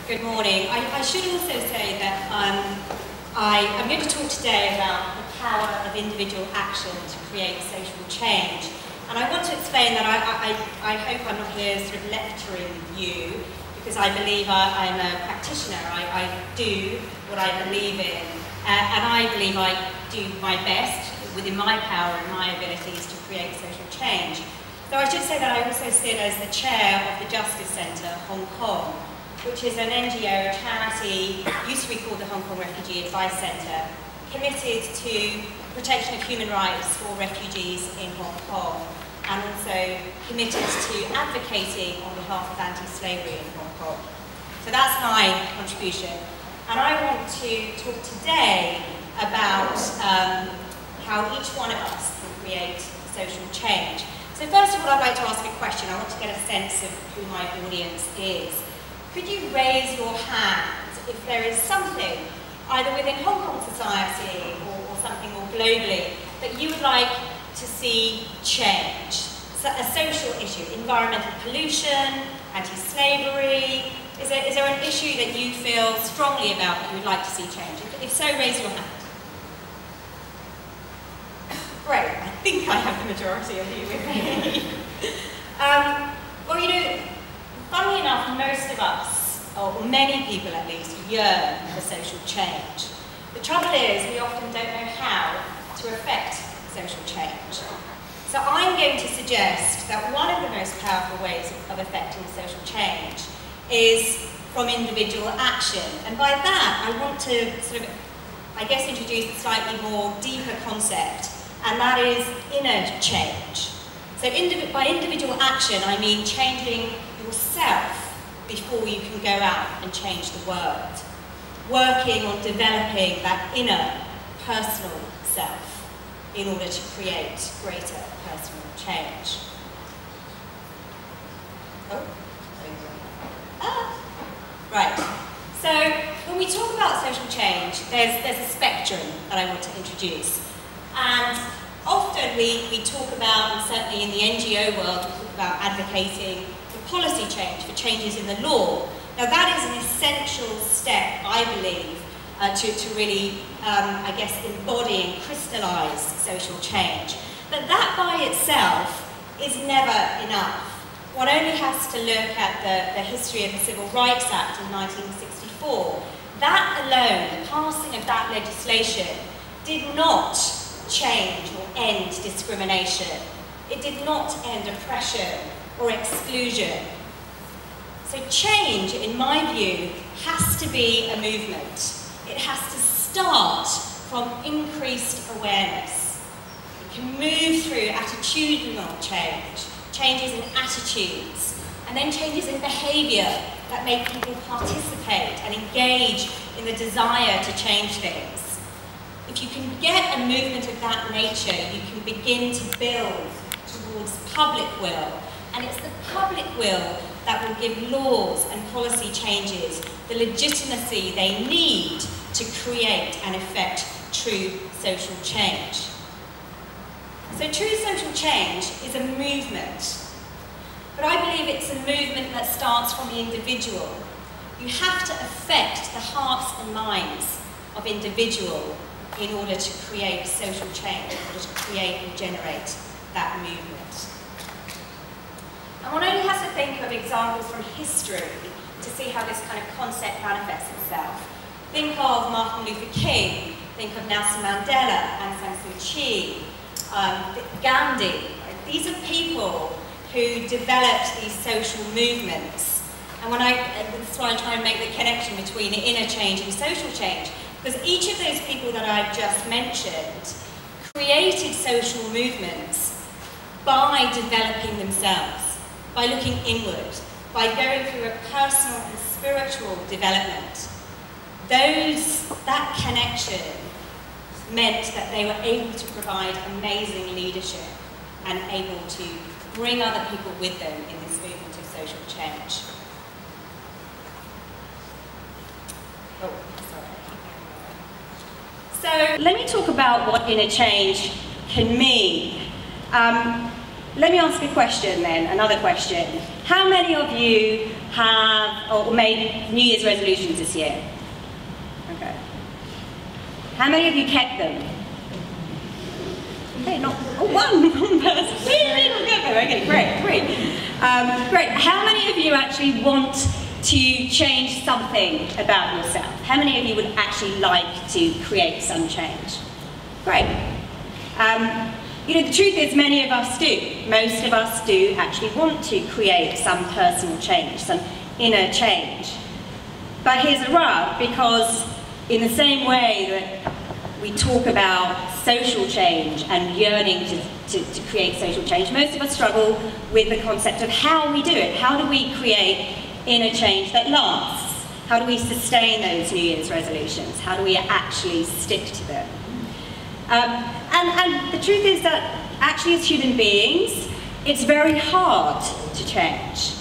Good morning. I should also say that I'm going to talk today about the power of individual action to create social change. And I want to explain that I hope I'm not here sort of lecturing you, because I believe I'm a practitioner. I do what I believe in, and I believe I do my best within my power and my abilities to create social change. So I should say that I also sit as the chair of the Justice Centre, Hong Kong, which is an NGO, a charity, used to be called the Hong Kong Refugee Advice Centre, committed to protection of human rights for refugees in Hong Kong, and also committed to advocating on behalf of anti-slavery in Hong Kong. So that's my contribution. And I want to talk today about how each one of us can create social change. So first of all, I'd like to ask a question. I want to get a sense of who my audience is. Could you raise your hand if there is something, either within Hong Kong society or something more globally, that you would like to see change? So a social issue, environmental pollution, anti-slavery. Is there an issue that you feel strongly about that you would like to see change? If so, raise your hand. Great, I think I have the majority of you with me. Well, you know, funnily enough, most of us, or many people at least, yearn for social change. The trouble is, we often don't know how to effect social change. So I'm going to suggest that one of the most powerful ways of effecting social change is from individual action. And by that, I want to sort of, I guess, introduce a slightly more deeper concept, and that is inner change. So by individual action, I mean changing yourself before you can go out and change the world. Working on developing that inner personal self in order to create greater personal change. Right. So when we talk about social change, there's a spectrum that I want to introduce. And often we talk about, and certainly in the NGO world, we talk about advocating for policy change, for changes in the law. Now that is an essential step, I believe, to really, I guess, embody and crystallise social change. But that by itself is never enough. One only has to look at the history of the Civil Rights Act in 1964. That alone, the passing of that legislation, did not change or end discrimination. It did not end oppression or exclusion. So change, in my view, has to be a movement. It has to start from increased awareness. It can move through attitudinal change, changes in attitudes, and then changes in behaviour that make people participate and engage in the desire to change things. If you can get a movement of that nature, you can begin to build towards public will. And it's the public will that will give laws and policy changes the legitimacy they need to create and effect true social change. So true social change is a movement. But I believe it's a movement that starts from the individual. You have to affect the hearts and minds of individuals in order to create social change, in order to create and generate that movement. And one only has to think of examples from history to see how this kind of concept manifests itself. Think of Martin Luther King, think of Nelson Mandela, Aung San Suu Kyi, Gandhi. These are people who developed these social movements. And that's why I try and make the connection between inner change and social change. Because each of those people that I've just mentioned created social movements by developing themselves, by looking inward, by going through a personal and spiritual development. That connection meant that they were able to provide amazing leadership and able to bring other people with them in this movement of social change. Oh, sorry. So let me talk about what inner change can mean. let me ask a question then, another question. How many of you have or made New Year's resolutions this year? Okay. How many of you kept them? Okay, not one person. Okay, great, great. Great. How many of you actually want to change something about yourself? How many of you would actually like to create some change? Great. You know, the truth is many of us do. Most of us do actually want to create some personal change, some inner change. But here's a rub, because in the same way that we talk about social change and yearning to create social change, most of us struggle with the concept of how we do it. How do we create inner change that lasts? How do we sustain those New Year's resolutions? How do we actually stick to them? And the truth is that actually as human beings, it's very hard to change.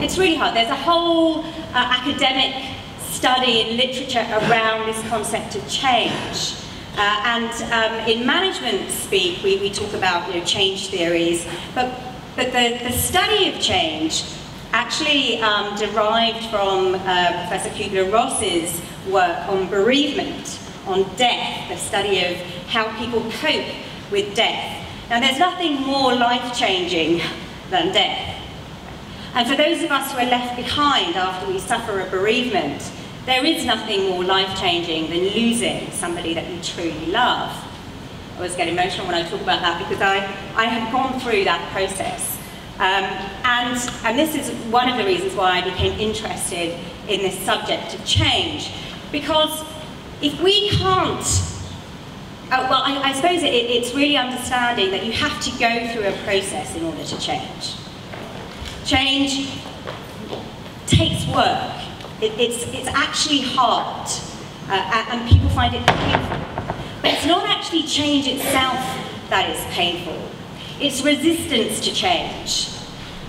It's really hard. There's a whole academic study in literature around this concept of change. In management speak, we talk about, you know, change theories, but the study of change actually derived from Professor Kubler-Ross's work on bereavement, on death, the study of how people cope with death. Now, there's nothing more life-changing than death. And for those of us who are left behind after we suffer a bereavement, there is nothing more life-changing than losing somebody that you truly love. I always get emotional when I talk about that because I have gone through that process. And this is one of the reasons why I became interested in this subject of change. Because if we can't, well, I suppose it's really understanding that you have to go through a process in order to change. Change takes work. It's actually hard, and people find it painful. But it's not actually change itself that is painful. It's resistance to change.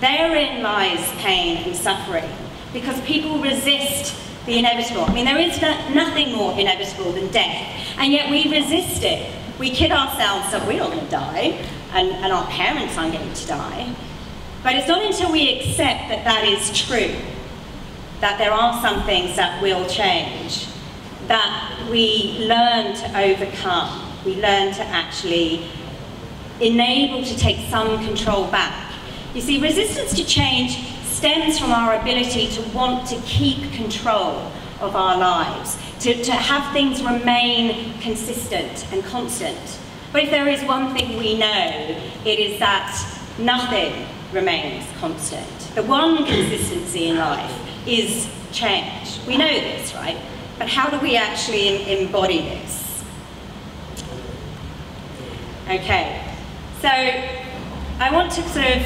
Therein lies pain and suffering, because people resist the inevitable. I mean, there is nothing more inevitable than death, and yet we resist it. We kid ourselves that we're not going to die, and our parents aren't going to die. But it's not until we accept that that is true, that there are some things that will change, that we learn to overcome, we learn to actually enable to take some control back. You see, resistance to change stems from our ability to want to keep control of our lives, to have things remain consistent and constant. But if there is one thing we know, it is that nothing remains constant. The one consistency in life is change. We know this, right? But how do we actually embody this? Okay, so I want to sort of,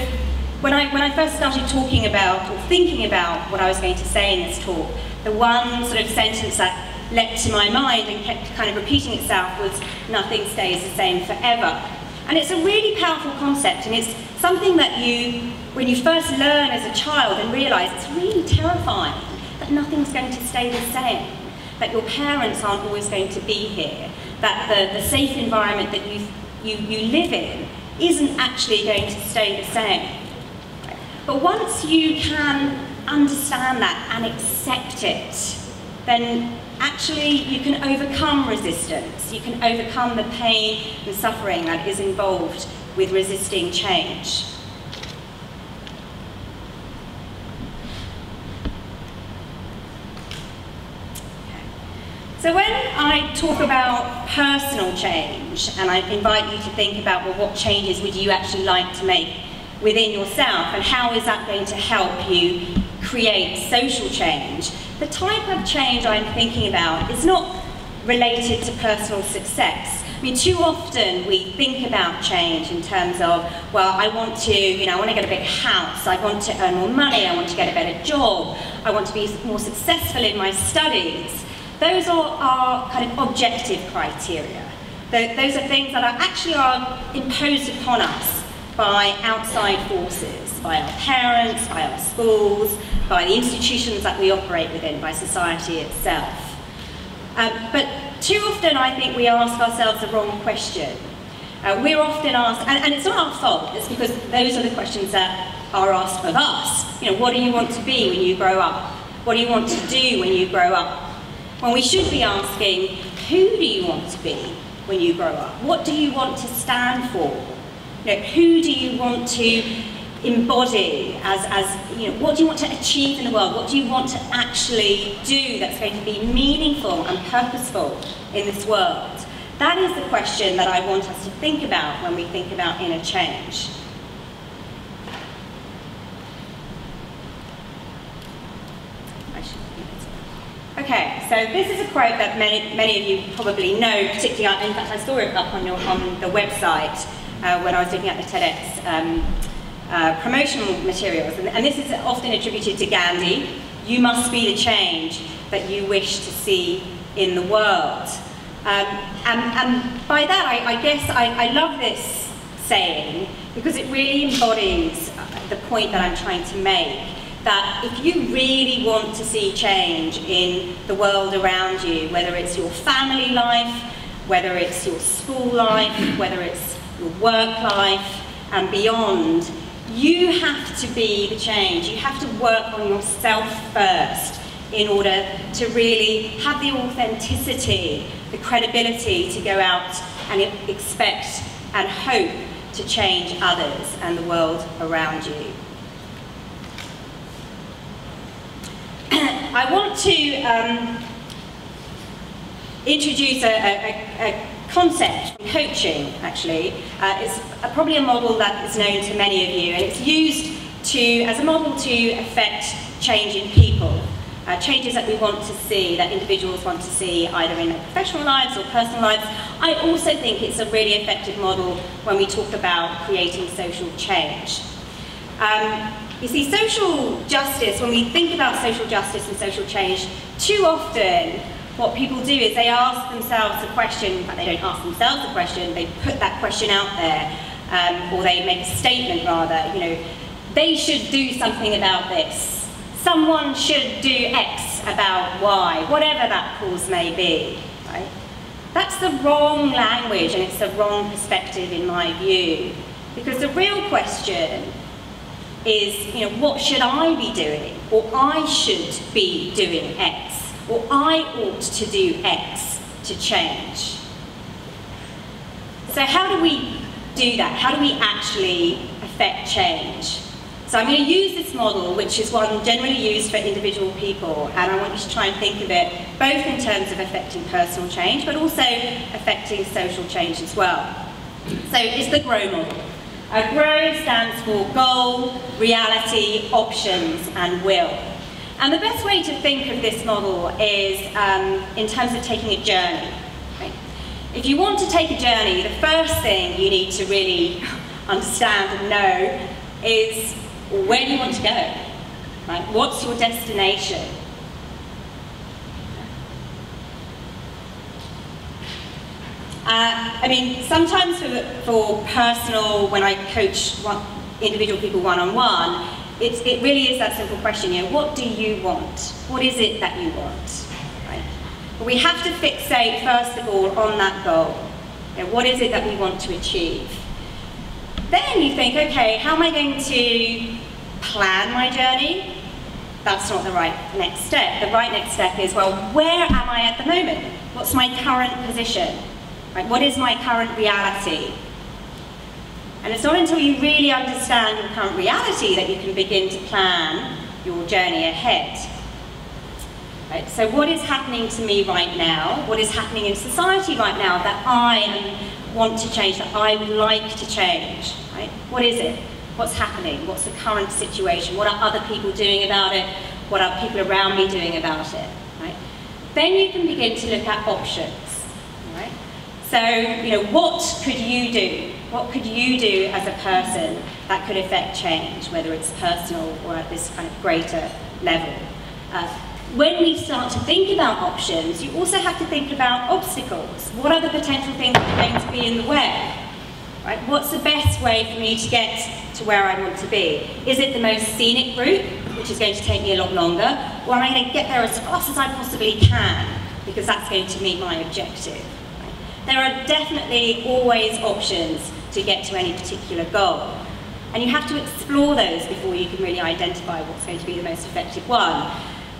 when I first started talking about, or thinking about what I was going to say in this talk, the one sort of sentence that leapt to my mind and kept kind of repeating itself was, nothing stays the same forever. And it's a really powerful concept, and it's something that you, when you first learn as a child and realise it's really terrifying that nothing's going to stay the same, that your parents aren't always going to be here, that the safe environment that you live in isn't actually going to stay the same. But once you can understand that and accept it, then actually you can overcome resistance. You can overcome the pain and suffering that is involved with resisting change. So when I talk about personal change, and I invite you to think about, well, what changes would you actually like to make within yourself, and how is that going to help you create social change? The type of change I'm thinking about is not related to personal success. I mean, too often we think about change in terms of, well, I want to get a bigger house, I want to earn more money, I want to get a better job, I want to be more successful in my studies. Those are kind of objective criteria. Those are things that are imposed upon us by outside forces, by our parents, by our schools, by the institutions that we operate within, by society itself. But too often I think we ask ourselves the wrong question. We're often asked, and it's not our fault, it's because those are the questions that are asked of us. You know, what do you want to be when you grow up? What do you want to do when you grow up? When we should be asking, who do you want to be when you grow up? What do you want to stand for? You know, who do you want to embody as you know, what do you want to achieve in the world? What do you want to actually do that's going to be meaningful and purposeful in this world? That is the question that I want us to think about when we think about inner change. Okay, so this is a quote that many of you probably know, particularly, in fact I saw it up on the website when I was looking at the TEDx promotional materials, and this is often attributed to Gandhi. You must be the change that you wish to see in the world. And by that, I guess I love this saying because it really embodies the point that I'm trying to make, that if you really want to see change in the world around you, whether it's your family life, whether it's your school life, whether it's your work life and beyond, you have to be the change. You have to work on yourself first in order to really have the authenticity, the credibility to go out and expect and hope to change others and the world around you. I want to introduce a concept from coaching, actually. It's probably a model that is known to many of you, and it's used as a model to affect change in people. Changes that we want to see, that individuals want to see, either in their professional lives or personal lives. I also think it's a really effective model when we talk about creating social change. You see, social justice, when we think about social justice and social change, too often what people do is they ask themselves a question, in fact they don't ask themselves a question, they put that question out there, or they make a statement rather, you know, they should do something about this. Someone should do X about Y, whatever that cause may be, right? That's the wrong language and it's the wrong perspective in my view. Because the real question is, you know, what should I be doing? Or I should be doing X. Or I ought to do X to change. So how do we do that? How do we actually affect change? So I'm going to use this model, which is one generally used for individual people, and I want you to try and think of it both in terms of affecting personal change, but also affecting social change as well. So it's the GROW model. GROW stands for goal, reality, options, and will. And the best way to think of this model is in terms of taking a journey. Right? If you want to take a journey, the first thing you need to really understand and know is where do you want to go? Right? What's your destination? I mean, sometimes for personal, when I coach individual people one-on-one, it really is that simple question, you know, what do you want? What is it that you want? Right? But we have to fixate, first of all, on that goal. You know, what is it that we want to achieve? Then you think, okay, how am I going to plan my journey? That's not the right next step. The right next step is, well, where am I at the moment? What's my current position? Right? What is my current reality? And it's not until you really understand your current reality that you can begin to plan your journey ahead. Right? So what is happening to me right now? What is happening in society right now that I want to change, that I would like to change? Right? What is it? What's happening? What's the current situation? What are other people doing about it? What are people around me doing about it? Right? Then you can begin to look at options. Right? So, you know, what could you do? What could you do as a person that could affect change, whether it's personal or at this kind of greater level? When we start to think about options, you also have to think about obstacles. What are the potential things that are going to be in the way? Right? What's the best way for me to get to where I want to be? Is it the most scenic route, which is going to take me a lot longer, or am I going to get there as fast as I possibly can, because that's going to meet my objective? Right? there are definitely always options to get to any particular goal. And you have to explore those before you can really identify what's going to be the most effective one.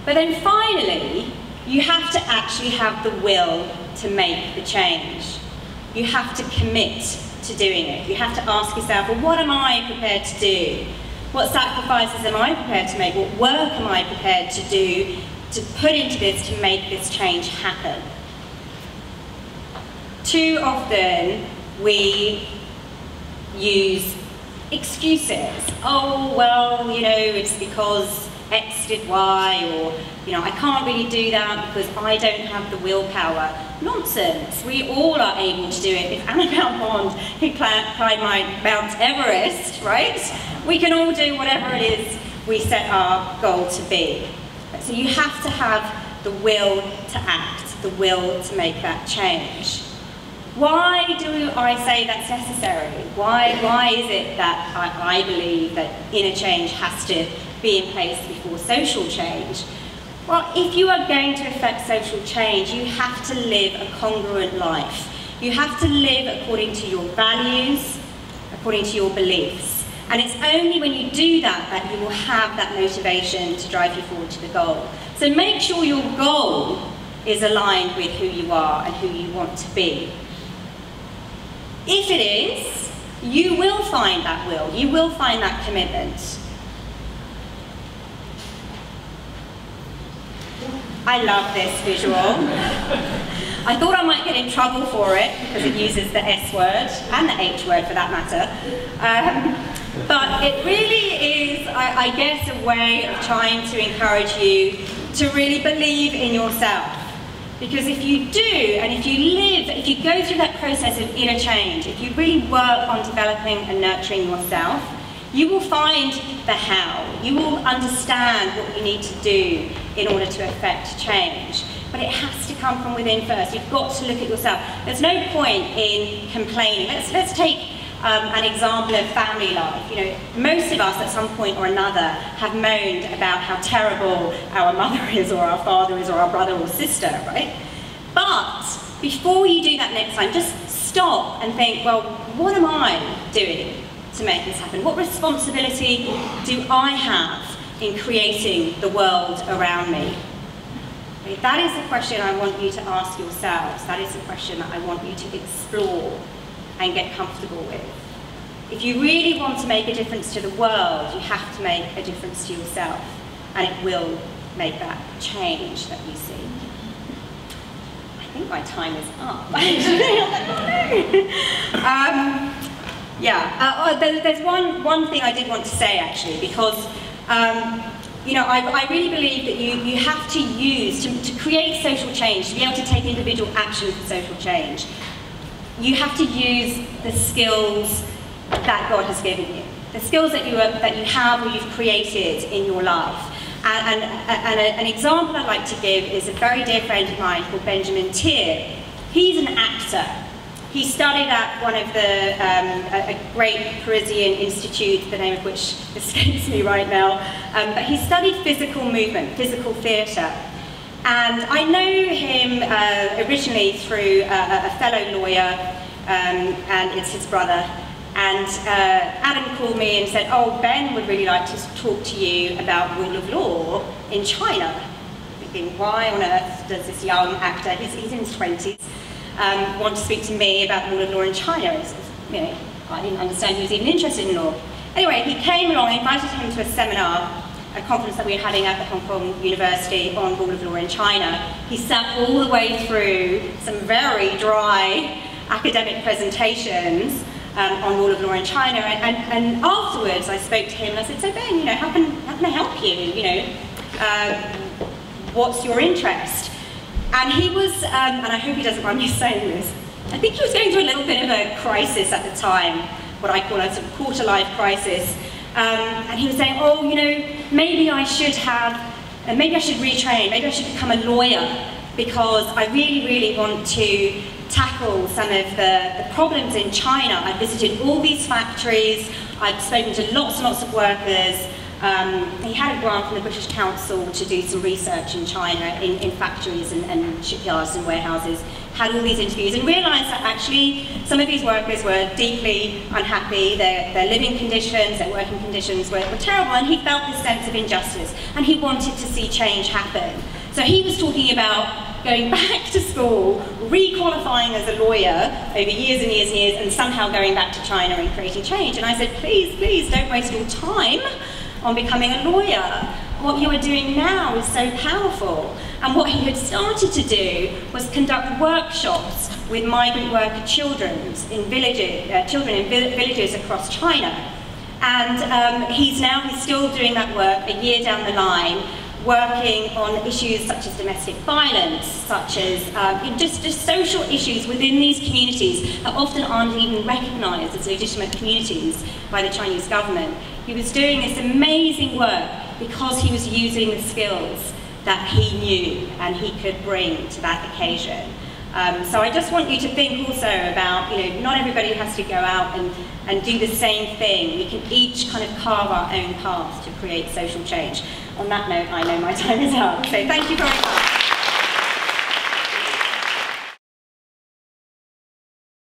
But then finally, you have to actually have the will to make the change. You have to commit to doing it. You have to ask yourself, well, what am I prepared to do? What sacrifices am I prepared to make? What work am I prepared to do, to put into this, to make this change happen? Too often, we use excuses. Oh, well, you know, it's because X did Y, or, you know, I can't really do that because I don't have the willpower. Nonsense. We all are able to do it. If Annabelle Bond can climb Mount Everest, right? We can all do whatever it is we set our goal to be. So you have to have the will to act, the will to make that change. Why do I say that's necessary? Why is it that I believe that inner change has to be in place before social change? Well, if you are going to affect social change, you have to live a congruent life. You have to live according to your values, according to your beliefs. And it's only when you do that that you will have that motivation to drive you forward to the goal. So make sure your goal is aligned with who you are and who you want to be. If it is, you will find that will, you will find that commitment. I love this visual. I thought I might get in trouble for it because it uses the S word, and the H word for that matter. But it really is, I guess, a way of trying to encourage you to really believe in yourself. Because if you do, and if you go through that process of inner change, if you really work on developing and nurturing yourself, you will find the how. You will understand what you need to do in order to affect change. But it has to come from within first. You've got to look at yourself. There's no point in complaining. Let's take an example of family life. You know, most of us at some point or another have moaned about how terrible our mother is, or our father is, or our brother or sister, right? But before you do that next time, just stop and think, well, what am I doing to make this happen? What responsibility do I have in creating the world around me? Okay, that is the question I want you to ask yourselves. That is the question that I want you to explore and get comfortable with. If you really want to make a difference to the world, you have to make a difference to yourself, and it will make that change that you see. I think my time is up. There's one thing I did want to say, actually, because you know, I really believe that you have to use, to create social change, to be able to take individual action for social change, you have to use the skills that God has given you, the skills that you have or you've created in your life. And an example I'd like to give is a very dear friend of mine called Benjamin Tier. He's an actor. He studied at one of a great Parisian institute, the name of which escapes me right now, but he studied physical movement, physical theatre. And I know him originally through a fellow lawyer, and it's his brother. And Adam called me and said, oh, Ben would really like to talk to you about rule of law in China. Thinking, why on earth does this young actor, he's in his 20s, want to speak to me about rule of law in China? You know, I didn't understand he was even interested in law. Anyway, he came along, I invited him to a seminar, a conference that we were having at the Hong Kong University on rule of law in China. He sat all the way through some very dry academic presentations on rule of law in China, and afterwards I spoke to him and I said, so Ben, you know, how can I help you? You know, what's your interest? And he was, and I hope he doesn't mind me saying this, I think he was going through a little bit of a crisis at the time, what I call a sort of quarter-life crisis. And he was saying, oh, you know, maybe I should retrain, maybe I should become a lawyer, because I really, really want to tackle some of the problems in China. I've visited all these factories, I've spoken to lots and lots of workers. He had a grant from the British Council to do some research in China, in factories and shipyards and warehouses. had all these interviews and realised that actually some of these workers were deeply unhappy, their living conditions, their working conditions were terrible, and he felt this sense of injustice, and he wanted to see change happen. So he was talking about going back to school, re-qualifying as a lawyer over years and years and years, and somehow going back to China and creating change. And I said, please, please, don't waste your time on becoming a lawyer. What you are doing now is so powerful. And what he had started to do was conduct workshops with migrant worker children in villages across China. And he's still doing that work a year down the line, working on issues such as domestic violence, such as just social issues within these communities that often aren't even recognised as legitimate communities by the Chinese government. He was doing this amazing work because he was using the skills that he knew and he could bring to that occasion. So I just want you to think also about, not everybody has to go out and do the same thing. We can each kind of carve our own path to create social change. On that note, I know my time is up. So thank you very much.